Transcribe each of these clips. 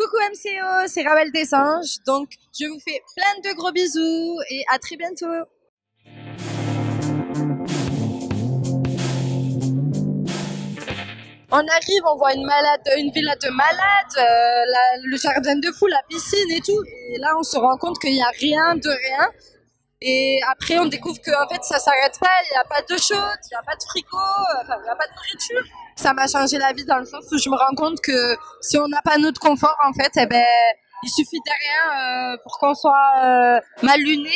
Coucou MCO, c'est Rawel des Anges. Donc, je vous fais plein de gros bisous et à très bientôt. On arrive, on voit une villa de malades, le jardin de fou, la piscine et tout. Et là, on se rend compte qu'il n'y a rien de rien. Et après, on découvre qu'en fait, ça s'arrête pas. Il n'y a pas d'eau chaude, il n'y a pas de frigo, enfin, il n'y a pas de nourriture. Ça m'a changé la vie dans le sens où je me rends compte que si on n'a pas notre confort, en fait, eh ben, il suffit de rien pour qu'on soit mal luné.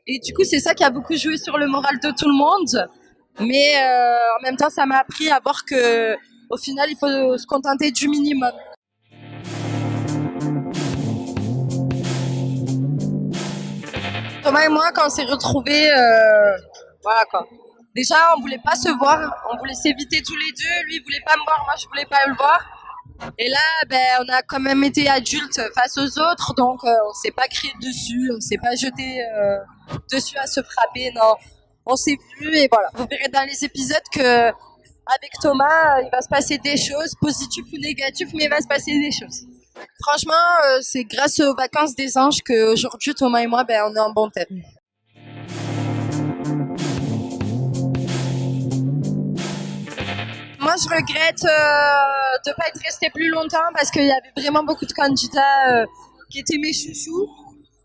Et du coup, c'est ça qui a beaucoup joué sur le moral de tout le monde. Mais en même temps, ça m'a appris à voir que, au final, il faut se contenter du minimum. Thomas et moi, quand on s'est retrouvés, voilà quoi. Déjà, on voulait pas se voir, on voulait s'éviter tous les deux. Lui, il voulait pas me voir, moi, je voulais pas le voir. Et là, ben, on a quand même été adultes face aux autres, donc on s'est pas crié dessus, on s'est pas jeté dessus à se frapper, non. On s'est vu et voilà. Vous verrez dans les épisodes que avec Thomas, il va se passer des choses, positives ou négatives, mais il va se passer des choses. Franchement, c'est grâce aux vacances des anges qu'aujourd'hui, Thomas et moi, ben, on est en bon terme. Moi, je regrette de ne pas être restée plus longtemps parce qu'il y avait vraiment beaucoup de candidats qui étaient mes chouchous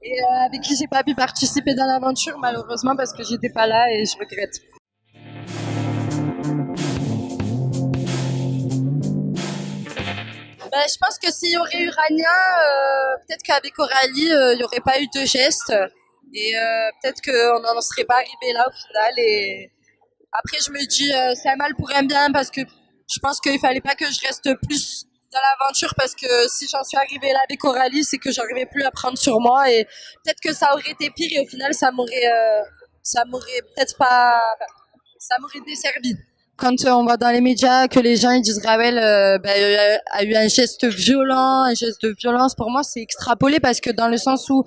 et avec qui j'ai pas pu participer dans l'aventure, malheureusement, parce que j'étais pas là et je regrette. Ben, je pense que s'il y aurait eu Rania, peut-être qu'avec Aurélie, il n'y aurait pas eu de geste. Et peut-être qu'on n'en serait pas arrivé là au final. Et après, je me dis, c'est un mal pour un bien parce que je pense qu'il fallait pas que je reste plus dans l'aventure parce que si j'en suis arrivée là avec Aurélie, c'est que j'arrivais plus à prendre sur moi. Et peut-être que ça aurait été pire et au final, ça m'aurait peut-être pas... Enfin, ça m'aurait desservi. Quand on voit dans les médias que les gens ils disent Rawel a eu un geste violent, un geste de violence, pour moi c'est extrapolé parce que dans le sens où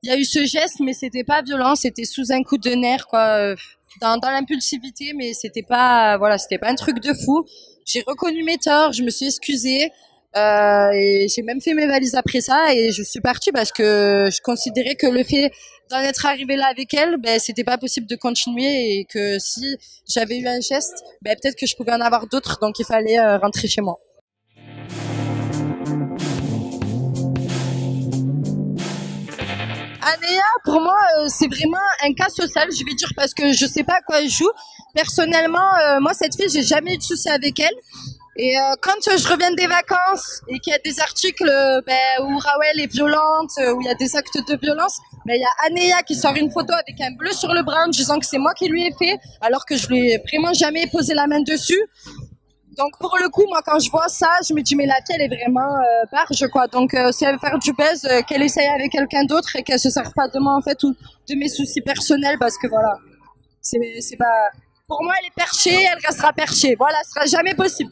il y a eu ce geste mais c'était pas violent, c'était sous un coup de nerf quoi, dans l'impulsivité mais c'était pas c'était pas un truc de fou. J'ai reconnu mes torts, je me suis excusée et j'ai même fait mes valises après ça et je suis partie parce que je considérais que le fait d'en être arrivée là avec elle, ben c'était pas possible de continuer et que si j'avais eu un geste, ben peut-être que je pouvais en avoir d'autres, donc il fallait rentrer chez moi. Anéa, pour moi, c'est vraiment un cas social, je vais dire, parce que je sais pas à quoi elle joue. Personnellement, moi, cette fille, j'ai jamais eu de soucis avec elle. Et quand je reviens des vacances et qu'il y a des articles où Rawel est violente, où il y a des actes de violence, il y a Anéa qui sort une photo avec un bleu sur le bras en disant que c'est moi qui lui ai fait, alors que je lui ai vraiment jamais posé la main dessus. Donc pour le coup, moi quand je vois ça, je me dis mais la fille elle est vraiment barge quoi. Donc si elle veut faire du buzz, qu'elle essaye avec quelqu'un d'autre et qu'elle se serve pas de moi en fait ou de mes soucis personnels parce que voilà, c'est pas. Pour moi elle est perchée, elle restera perchée. Voilà, ce sera jamais possible.